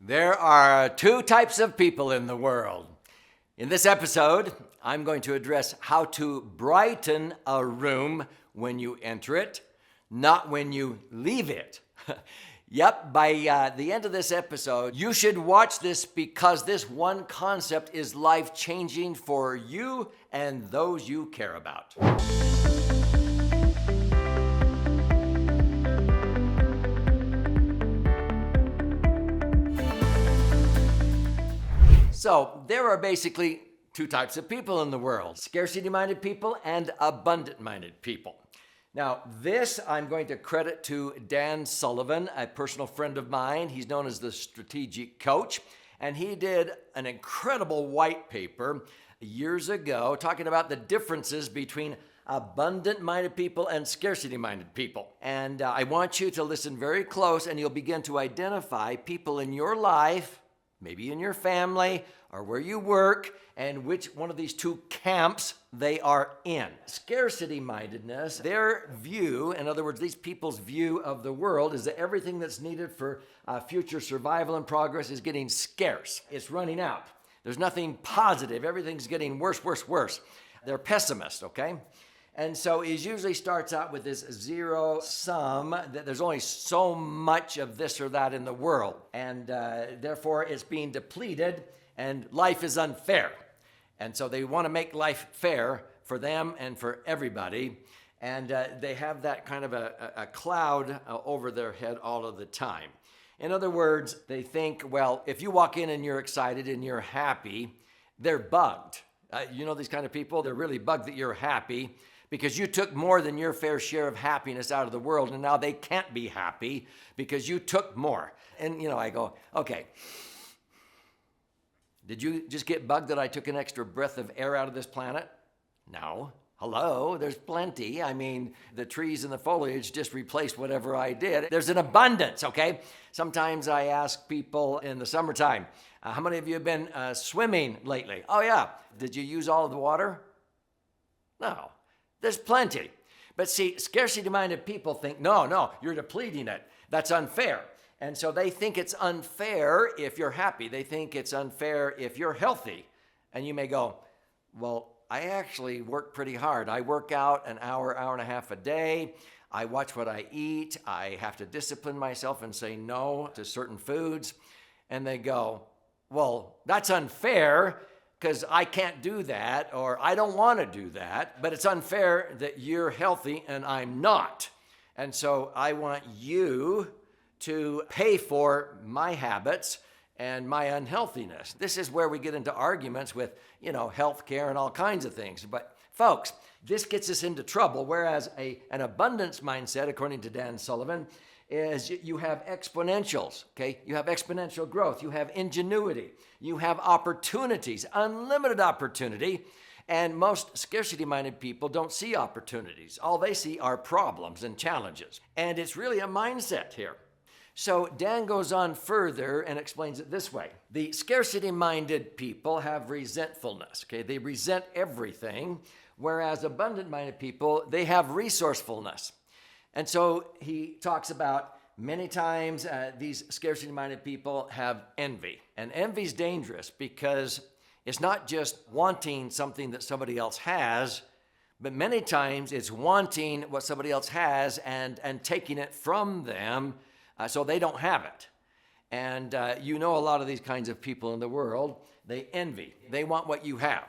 There are two types of people in the world. In this episode, I'm going to address how to brighten a room when you enter it, not when you leave it. Yep, by the end of this episode, you should watch this because this one concept is life-changing for you and those you care about. So there are basically two types of people in the world: scarcity-minded people and abundant-minded people. Now, this I'm going to credit to Dan Sullivan, a personal friend of mine. He's known as the strategic coach, and he did an incredible white paper years ago talking about the differences between abundant-minded people and scarcity-minded people. And I want you to listen very close, and you'll begin to identify people in your life, maybe in your family or where you work, and which one of these two camps they are in. Scarcity-mindedness, their view, in other words, these people's view of the world, is that everything that's needed for future survival and progress is getting scarce. It's running out. There's nothing positive. Everything's getting worse, worse, worse. They're pessimists, okay? And so it usually starts out with this zero sum, that there's only so much of this or that in the world. And therefore, it's being depleted, and life is unfair. And so they want to make life fair for them and for everybody. And they have that kind of a cloud over their head all of the time. In other words, they think, well, if you walk in and you're excited and you're happy, they're bugged. You know these kind of people? They're really bugged that you're happy, because you took more than your fair share of happiness out of the world, and now they can't be happy because you took more. And, I go, okay, did you just get bugged that I took an extra breath of air out of this planet? No. Hello, there's plenty. I mean, the trees and the foliage just replaced whatever I did. There's an abundance, okay? Sometimes I ask people in the summertime, how many of you have been swimming lately? Oh, yeah. Did you use all of the water? No. There's plenty. But see, scarcity-minded people think, no, you're depleting it. That's unfair. And so they think it's unfair if you're happy. They think it's unfair if you're healthy. And you may go, well, I actually work pretty hard. I work out an hour, hour and a half a day. I watch what I eat. I have to discipline myself and say no to certain foods. And they go, well, that's unfair, because I can't do that, or I don't want to do that, but it's unfair that you're healthy and I'm not. And so I want you to pay for my habits and my unhealthiness. This is where we get into arguments with, healthcare and all kinds of things. But folks, this gets us into trouble, whereas an abundance mindset, according to Dan Sullivan, is you have exponentials, okay? You have exponential growth. You have ingenuity. You have opportunities, unlimited opportunity. And most scarcity-minded people don't see opportunities. All they see are problems and challenges. And it's really a mindset here. So Dan goes on further and explains it this way. The scarcity-minded people have resentfulness, okay? They resent everything, whereas abundant-minded people, they have resourcefulness. And so he talks about many times these scarcity-minded people have envy. And envy is dangerous because it's not just wanting something that somebody else has, but many times it's wanting what somebody else has and taking it from them so they don't have it. And a lot of these kinds of people in the world, they envy. They want what you have.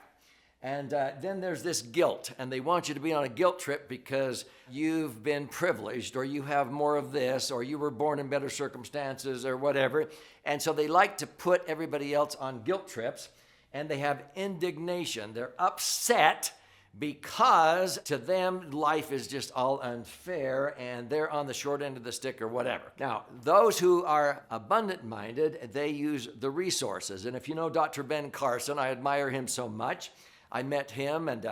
And then there's this guilt, and they want you to be on a guilt trip because you've been privileged, or you have more of this, or you were born in better circumstances, or whatever. And so they like to put everybody else on guilt trips, and they have indignation. They're upset because to them, life is just all unfair, and they're on the short end of the stick or whatever. Now, those who are abundant-minded, they use the resources. And if you know Dr. Ben Carson, I admire him so much. I met him, and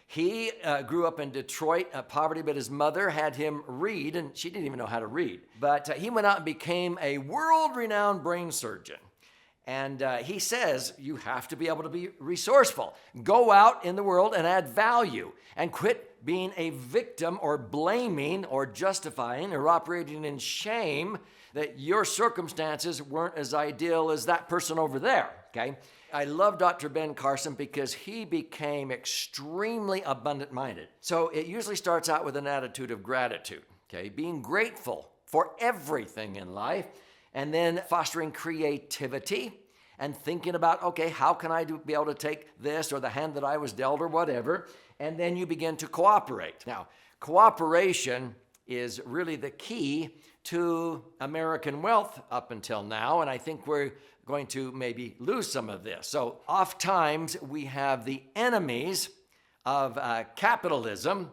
he grew up in Detroit, poverty, but his mother had him read, and she didn't even know how to read. But he went out and became a world-renowned brain surgeon. And he says you have to be able to be resourceful. Go out in the world and add value, and quit being a victim or blaming or justifying or operating in shame that your circumstances weren't as ideal as that person over there, okay? I love Dr. Ben Carson because he became extremely abundant-minded. So it usually starts out with an attitude of gratitude, okay? Being grateful for everything in life, and then fostering creativity and thinking about, okay, how can I be able to take this or the hand that I was dealt or whatever, and then you begin to cooperate. Now, cooperation is really the key to American wealth up until now, and I think we're going to maybe lose some of this. So oftentimes we have the enemies of capitalism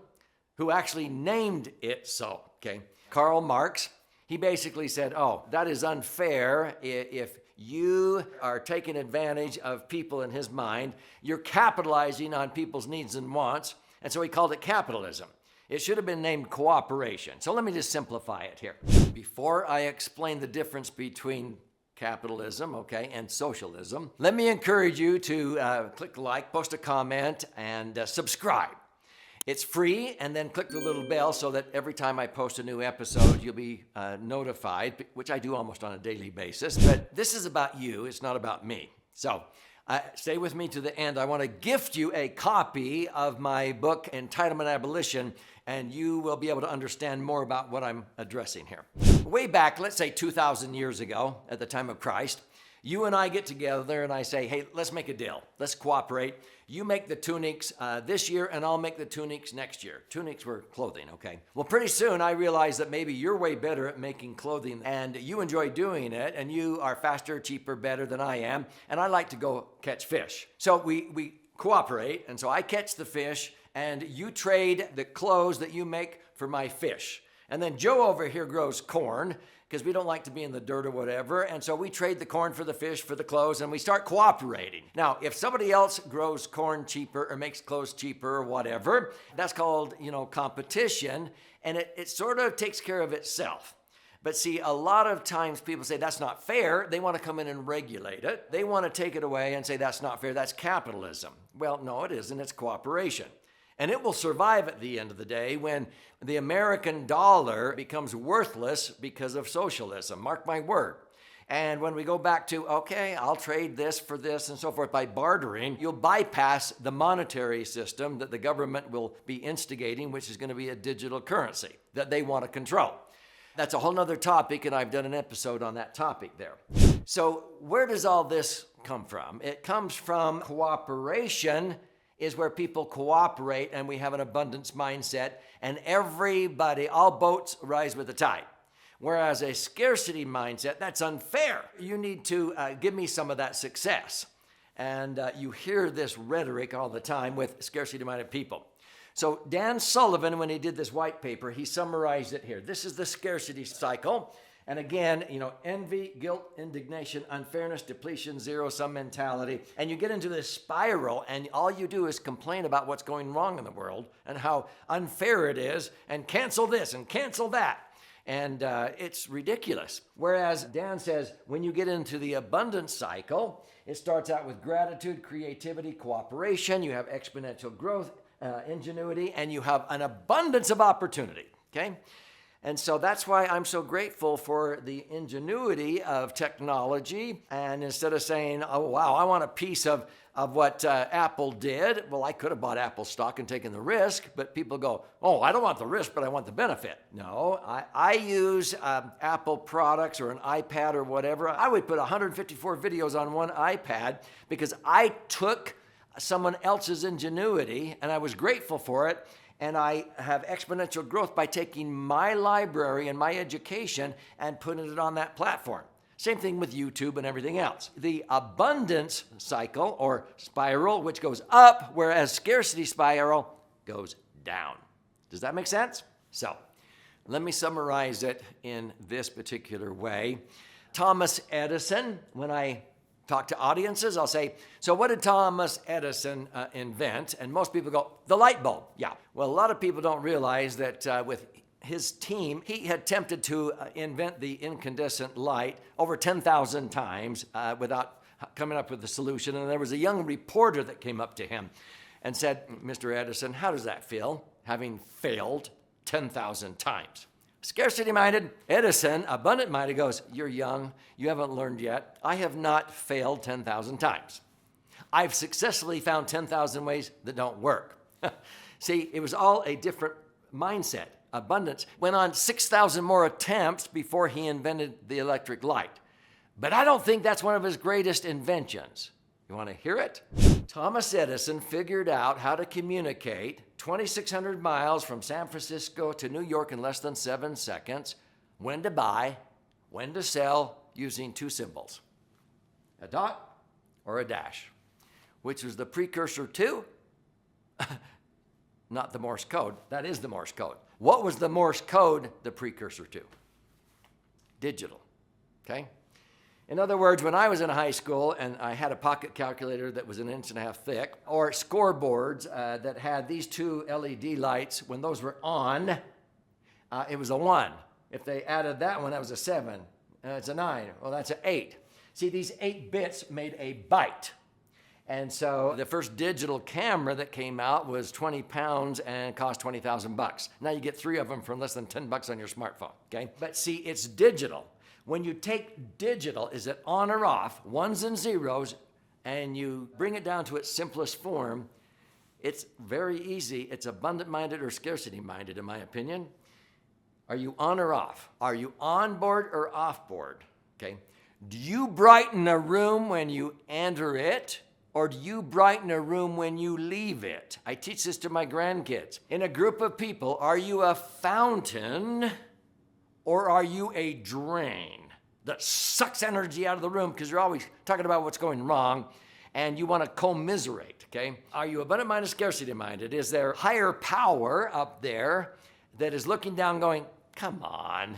who actually named it so, okay? Karl Marx, he basically said, oh, that is unfair. If you are taking advantage of people in his mind, you're capitalizing on people's needs and wants, and so he called it capitalism. It should have been named cooperation. So let me just simplify it here. Before I explain the difference between capitalism, okay, and socialism, let me encourage you to click like, post a comment, and subscribe. It's free, and then click the little bell so that every time I post a new episode, you'll be notified, which I do almost on a daily basis. But this is about you. It's not about me. So stay with me to the end. I want to gift you a copy of my book, Entitlement, Abolition, and you will be able to understand more about what I'm addressing here. Way back, let's say 2,000 years ago, at the time of Christ, you and I get together and I say, hey, let's make a deal. Let's cooperate. You make the tunics this year and I'll make the tunics next year. Tunics were clothing, okay? Well, pretty soon I realized that maybe you're way better at making clothing and you enjoy doing it and you are faster, cheaper, better than I am, and I like to go catch fish. So we cooperate, and so I catch the fish and you trade the clothes that you make for my fish. And then Joe over here grows corn because we don't like to be in the dirt or whatever. And so we trade the corn for the fish, for the clothes, and we start cooperating. Now, if somebody else grows corn cheaper or makes clothes cheaper or whatever, that's called, competition. And it sort of takes care of itself. But see, a lot of times people say that's not fair. They want to come in and regulate it. They want to take it away and say that's not fair. That's capitalism. Well, no, it isn't. It's cooperation. And it will survive at the end of the day when the American dollar becomes worthless because of socialism. Mark my word. And when we go back to, okay, I'll trade this for this and so forth by bartering, you'll bypass the monetary system that the government will be instigating, which is going to be a digital currency that they want to control. That's a whole nother topic, and I've done an episode on that topic there. So where does all this come from? It comes from cooperation is where people cooperate and we have an abundance mindset and everybody, all boats rise with the tide. Whereas a scarcity mindset, that's unfair. You need to give me some of that success. And you hear this rhetoric all the time with scarcity-minded people. So Dan Sullivan, when he did this white paper, he summarized it here. This is the scarcity cycle. And again, envy, guilt, indignation, unfairness, depletion, zero-sum mentality. And you get into this spiral, and all you do is complain about what's going wrong in the world and how unfair it is, and cancel this and cancel that. And it's ridiculous. Whereas Dan says, when you get into the abundance cycle, it starts out with gratitude, creativity, cooperation. You have exponential growth, ingenuity, and you have an abundance of opportunity, okay? And so that's why I'm so grateful for the ingenuity of technology. And instead of saying, oh, wow, I want a piece of what Apple did. Well, I could have bought Apple stock and taken the risk, but people go, oh, I don't want the risk, but I want the benefit. No, I use Apple products or an iPad or whatever. I would put 154 videos on one iPad because I took someone else's ingenuity and I was grateful for it. And I have exponential growth by taking my library and my education and putting it on that platform. Same thing with YouTube and everything else. The abundance cycle or spiral, which goes up, whereas scarcity spiral goes down. Does that make sense? So let me summarize it in this particular way. Thomas Edison, when I talk to audiences, I'll say, so what did Thomas Edison invent? And most people go, the light bulb. Yeah. Well, a lot of people don't realize that with his team, he had attempted to invent the incandescent light over 10,000 times without coming up with a solution. And there was a young reporter that came up to him and said, Mr. Edison, how does that feel, having failed 10,000 times? Scarcity-minded, Edison, abundant-minded, goes, you're young, you haven't learned yet. I have not failed 10,000 times. I've successfully found 10,000 ways that don't work. See, it was all a different mindset. Abundance went on 6,000 more attempts before he invented the electric light. But I don't think that's one of his greatest inventions. You want to hear it? Thomas Edison figured out how to communicate 2,600 miles from San Francisco to New York in less than 7 seconds, when to buy, when to sell, using 2 symbols, a dot or a dash, which was the precursor to, not the Morse code, that is the Morse code. What was the Morse code the precursor to? Digital, okay? In other words, when I was in high school and I had a pocket calculator that was 1.5 inches thick, or scoreboards that had these 2 LED lights, when those were on, it was a 1. If they added that one, that was a 7. It's a 9. Well, that's an 8. See, these 8 bits made a byte. And so the first digital camera that came out was 20 pounds and cost 20,000 bucks. Now you get 3 of them for less than 10 bucks on your smartphone, okay? But see, it's digital. When you take digital, is it on or off, ones and zeros, and you bring it down to its simplest form, it's very easy. It's abundant-minded or scarcity-minded, in my opinion. Are you on or off? Are you on board or off board? Okay. Do you brighten a room when you enter it, or do you brighten a room when you leave it? I teach this to my grandkids. In a group of people, are you a fountain, or are you a drain that sucks energy out of the room because you're always talking about what's going wrong and you want to commiserate, okay? Are you abundant-minded, scarcity-minded? Is there higher power up there that is looking down going, come on,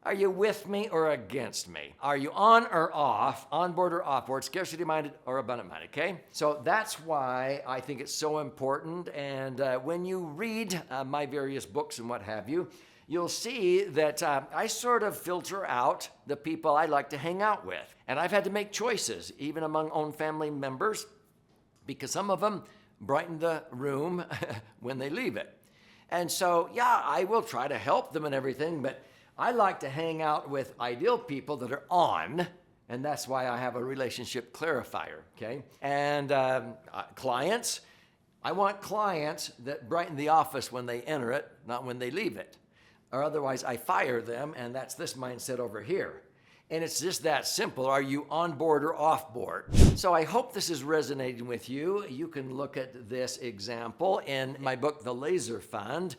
are you with me or against me? Are you on or off, on board or off board, scarcity-minded or abundant-minded, okay? So that's why I think it's so important. And when you read my various books and what have you, you'll see that I sort of filter out the people I like to hang out with. And I've had to make choices, even among own family members, because some of them brighten the room when they leave it. And so, yeah, I will try to help them and everything, but I like to hang out with ideal people that are on, and that's why I have a relationship clarifier, okay? And clients, I want clients that brighten the office when they enter it, not when they leave it. Or otherwise I fire them, and that's this mindset over here. And it's just that simple. Are you on board or off board? So I hope this is resonating with you. You can look at this example in my book, The Laser Fund.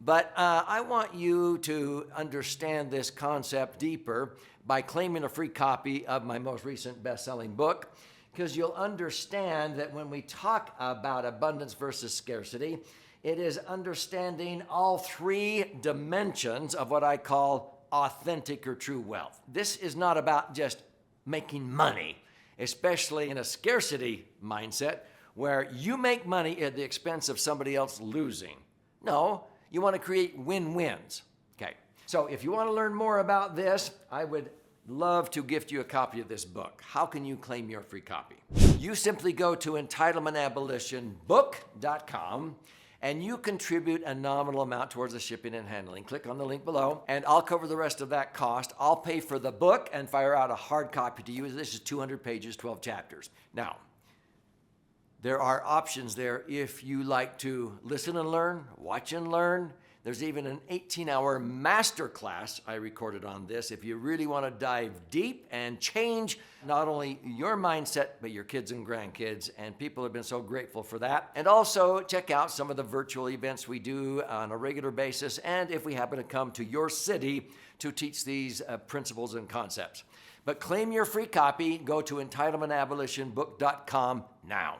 But I want you to understand this concept deeper by claiming a free copy of my most recent best-selling book, because you'll understand that when we talk about abundance versus scarcity, it is understanding all 3 dimensions of what I call authentic or true wealth. This is not about just making money, especially in a scarcity mindset where you make money at the expense of somebody else losing. No, you want to create win-wins. Okay, so if you want to learn more about this, I would love to gift you a copy of this book. How can you claim your free copy? You simply go to entitlementabolitionbook.com and you contribute a nominal amount towards the shipping and handling. Click on the link below, and I'll cover the rest of that cost. I'll pay for the book and fire out a hard copy to you. This is 200 pages, 12 chapters. Now, there are options there if you like to listen and learn, watch and learn. There's even an 18-hour masterclass I recorded on this if you really want to dive deep and change not only your mindset, but your kids and grandkids. And people have been so grateful for that. And also check out some of the virtual events we do on a regular basis. And if we happen to come to your city to teach these principles and concepts. But claim your free copy. Go to entitlementabolitionbook.com now.